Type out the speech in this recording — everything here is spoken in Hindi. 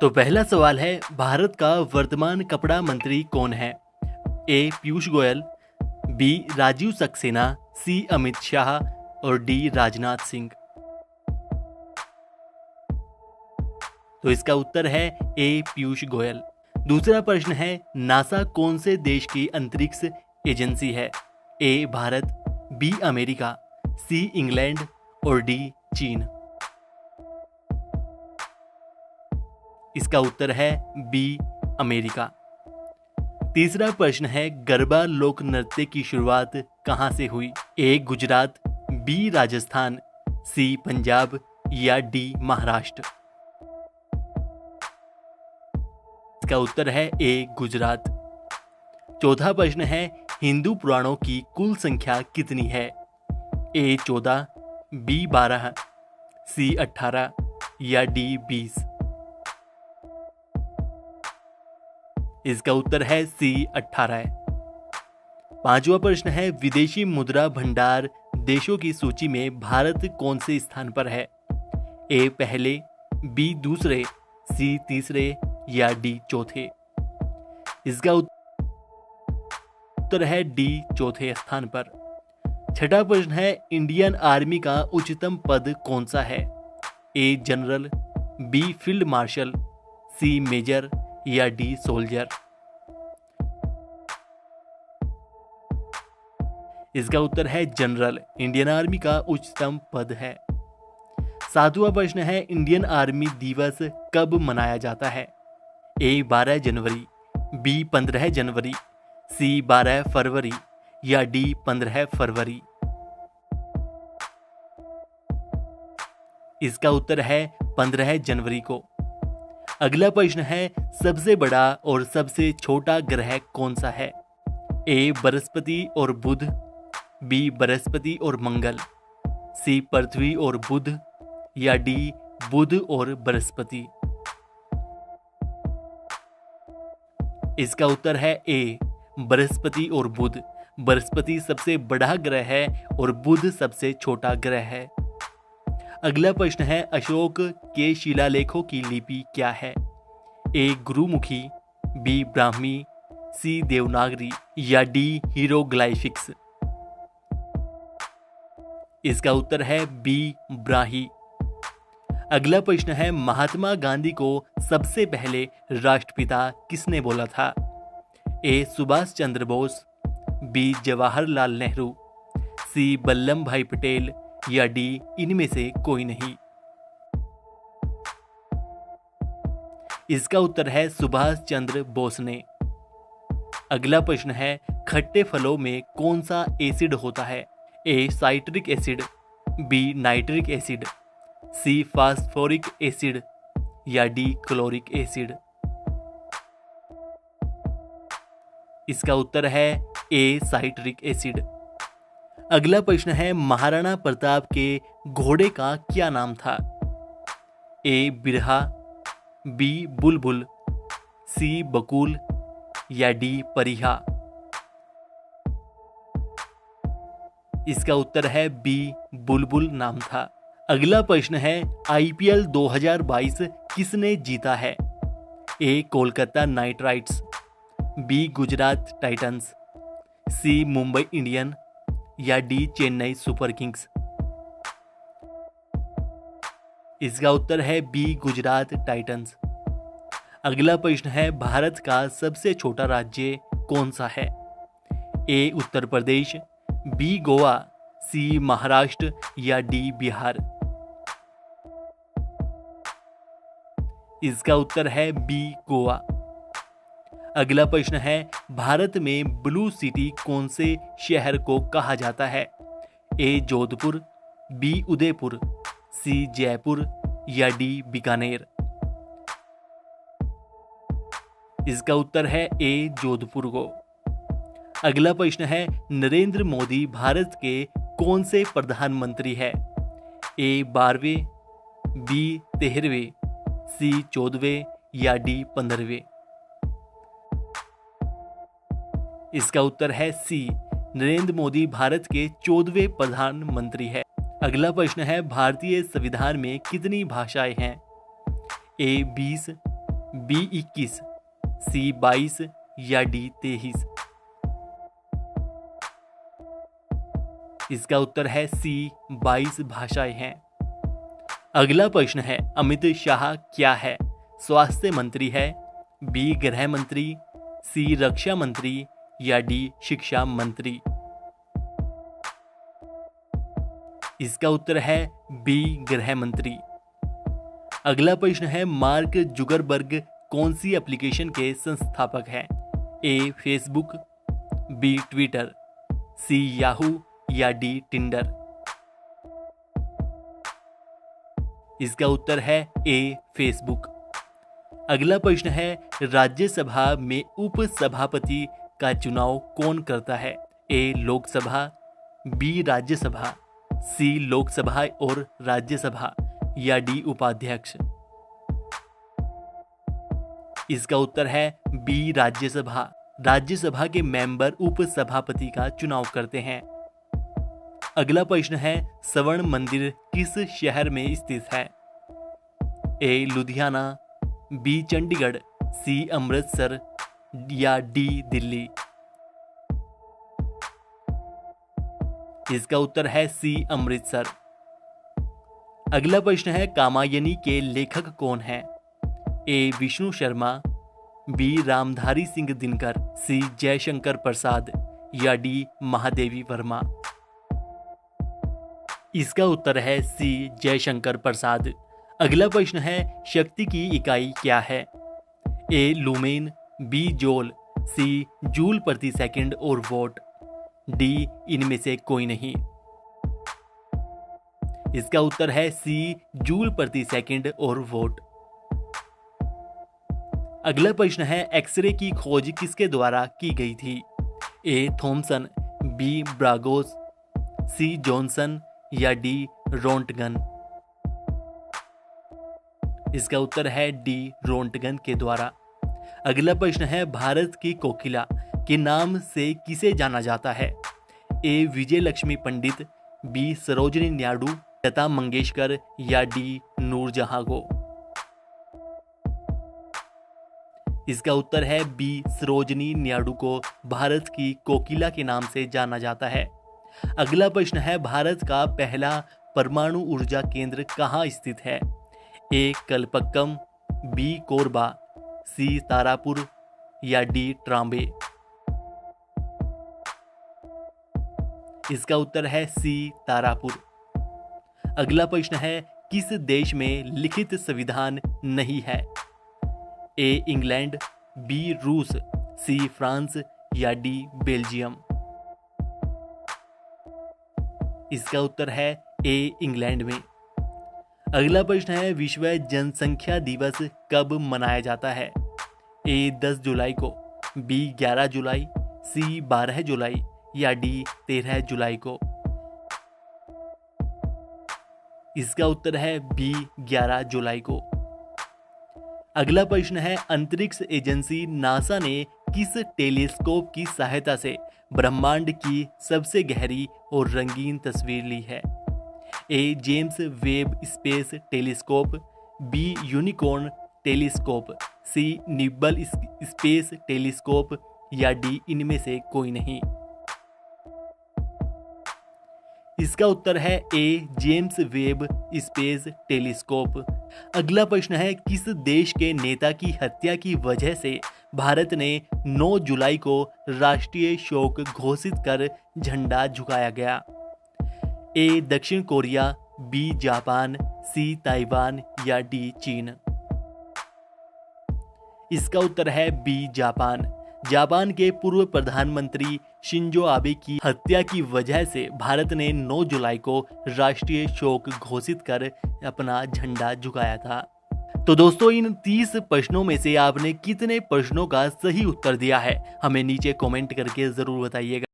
तो पहला सवाल है, भारत का वर्तमान कपड़ा मंत्री कौन है? ए पीयूष गोयल, बी राजीव सक्सेना, सी अमित शाह और डी राजनाथ सिंह। तो इसका उत्तर है ए पीयूष गोयल। दूसरा प्रश्न है, नासा कौन से देश की अंतरिक्ष एजेंसी है? A Bharat, B America, C England और डी चीन। इसका उत्तर है बी अमेरिका। तीसरा प्रश्न है, गरबा लोक नृत्य की शुरुआत कहां से हुई? ए गुजरात, बी राजस्थान, सी पंजाब या डी महाराष्ट्र। इसका उत्तर है ए गुजरात। चौथा प्रश्न है, हिंदू पुराणों की कुल संख्या कितनी है? ए 14, बी 12, सी 18 या डी 20। इसका उत्तर है सी 18। पांचवा प्रश्न है, विदेशी मुद्रा भंडार देशों की सूची में भारत कौन से स्थान पर है? ए पहले, बी दूसरे, सी तीसरे या डी चौथे। इसका उत्तर है डी चौथे स्थान पर। छठा प्रश्न है, इंडियन आर्मी का उच्चतम पद कौन सा है? A general, B field marshal, C major या डी सोल्जर। इसका उत्तर है जनरल। इंडियन आर्मी का उच्चतम पद है। सातवां प्रश्न है, इंडियन आर्मी दिवस कब मनाया जाता है? ए 12 जनवरी, बी 15 जनवरी, सी 12 फरवरी या डी 15 फरवरी। इसका उत्तर है 15 जनवरी को। अगला प्रश्न है, सबसे बड़ा और सबसे छोटा ग्रह कौन सा है? ए बृहस्पति और बुध, बी बृहस्पति और मंगल, सी पृथ्वी और बुध या डी बुध और बृहस्पति। इसका उत्तर है ए बृहस्पति और बुध। बृहस्पति सबसे बड़ा ग्रह है और बुध सबसे छोटा ग्रह है। अगला प्रश्न है, अशोक के शिलालेखों की लिपि क्या है? ए गुरुमुखी, बी ब्राह्मी, सी देवनागरी या डी हीरोग्लाइफिक्स। इसका उत्तर है बी ब्राही। अगला प्रश्न है, महात्मा गांधी को सबसे पहले राष्ट्रपिता किसने बोला था? ए सुभाष चंद्र बोस, बी जवाहरलाल नेहरू, सी वल्लभ भाई पटेल या डी इनमें से कोई नहीं। इसका उत्तर है सुभाष चंद्र बोस ने। अगला प्रश्न है, खट्टे फलों में कौन सा एसिड होता है? A citric acid, B nitric acid, C phosphoric acid या डी क्लोरिक एसिड। इसका उत्तर है ए साइट्रिक एसिड। अगला प्रश्न है, महाराणा प्रताप के घोड़े का क्या नाम था? ए बिरहा, बी बुलबुल, सी बकुल या डी परिहा। इसका उत्तर है बी बुलबुल नाम था। अगला प्रश्न है, आईपीएल 2022 किसने जीता है? A Kolkata Knight Riders, B Gujarat Titans, C Mumbai Indian या डी चेन्नई सुपर किंग्स। इसका उत्तर है बी गुजरात टाइटंस। अगला प्रश्न है, भारत का सबसे छोटा राज्य कौन सा है? ए उत्तर प्रदेश, बी गोवा, सी महाराष्ट्र या डी बिहार। इसका उत्तर है बी गोवा। अगला प्रश्न है, भारत में ब्लू सिटी कौन से शहर को कहा जाता है? ए जोधपुर, बी उदयपुर, सी जयपुर या डी बीकानेर। इसका उत्तर है ए जोधपुर को। अगला प्रश्न है, नरेंद्र मोदी भारत के कौन से प्रधानमंत्री है? ए 12वें, बी 13वें, सी 14वें या डी 15वें। इसका उत्तर है सी, नरेंद्र मोदी भारत के 14वें प्रधानमंत्री है। अगला प्रश्न है, भारतीय संविधान में कितनी भाषाएं हैं? ए 20, बी 21, सी 22 या डी 23? इसका उत्तर है सी 22 भाषाएं हैं। अगला प्रश्न है, अमित शाह क्या है? स्वास्थ्य मंत्री है, बी गृह मंत्री, सी रक्षा मंत्री या डी शिक्षा मंत्री? इसका उत्तर है बी गृह मंत्री। अगला प्रश्न है, मार्क जुगरबर्ग कौन सी एप्लीकेशन के संस्थापक हैं? A Facebook, B Twitter, C Yahoo या डी टिंडर? इसका उत्तर है ए फेसबुक। अगला प्रश्न है, राज्यसभा में उपसभापति का चुनाव कौन करता है? ए लोकसभा, बी राज्यसभा, सी लोकसभा और राज्यसभा या डी उपाध्यक्ष? इसका उत्तर है बी राज्यसभा। राज्यसभा के मेंबर उपसभापति का चुनाव करते हैं। अगला प्रश्न है, स्वर्ण मंदिर किस शहर में स्थित है? ए लुधियाना, बी चंडीगढ़, सी अमृतसर या डी दिल्ली? इसका उत्तर है सी अमृतसर। अगला प्रश्न है, कामायनी के लेखक कौन हैं? ए विष्णु शर्मा, बी रामधारी सिंह दिनकर, सी जयशंकर प्रसाद या डी महादेवी वर्मा? इसका उत्तर है सी जयशंकर प्रसाद। अगला प्रश्न है, शक्ति की इकाई क्या है? ए लुमेन, बी जूल, सी जूल प्रति सेकंड और वोट, डी इनमें से कोई नहीं? इसका उत्तर है सी जूल प्रति सेकंड और वोट। अगला प्रश्न है, एक्सरे की खोज किसके द्वारा की गई थी? ए थॉमसन, बी ब्रागोस, सी जॉनसन या डी रोंटगन? इसका उत्तर है डी रोंटगन के द्वारा। अगला प्रश्न है, भारत की कोकिला के नाम से किसे जाना जाता है? ए विजय लक्ष्मी पंडित, बी सरोजनी नायडू, लता मंगेशकर या डी नूरजहां को? इसका उत्तर है बी सरोजनी नायडू को भारत की कोकिला के नाम से जाना जाता है। अगला प्रश्न है, भारत का पहला परमाणु ऊर्जा केंद्र कहाँ स्थित है? ए कलपक्कम, बी कोरबा, सी तारापुर या डी ट्रांबे? इसका उत्तर है सी तारापुर। अगला प्रश्न है, किस देश में लिखित संविधान नहीं है? ए इंग्लैंड, बी रूस, सी फ्रांस या डी बेल्जियम? इसका उत्तर है ए इंग्लैंड में। अगला प्रश्न है, विश्व जनसंख्या दिवस कब मनाया जाता है? ए 10 जुलाई को, बी 11 जुलाई, सी 12 जुलाई या डी 13 जुलाई को? इसका उत्तर है बी 11 जुलाई को। अगला प्रश्न है, अंतरिक्ष एजेंसी नासा ने किस टेलीस्कोप की सहायता से ब्रह्मांड की सबसे गहरी और रंगीन तस्वीर ली है? A James Webb Space Telescope, B Unicorn Telescope, C Nibble Space Telescope या डी इनमें से कोई नहीं? इसका उत्तर है A James Webb Space Telescope. अगला प्रश्न है, किस देश के नेता की हत्या की वजह से भारत ने 9 जुलाई को राष्ट्रीय शोक घोषित कर झंडा झुकाया गया? ए दक्षिण कोरिया, बी जापान, सी ताइवान या डी चीन? इसका उत्तर है बी जापान। जापान के पूर्व प्रधानमंत्री शिंजो आबे की हत्या की वजह से भारत ने 9 जुलाई को राष्ट्रीय शोक घोषित कर अपना झंडा झुकाया था। तो दोस्तों, इन 30 प्रश्नों में से आपने कितने प्रश्नों का सही उत्तर दिया है, हमें नीचे कमेंट करके जरूर बताइएगा।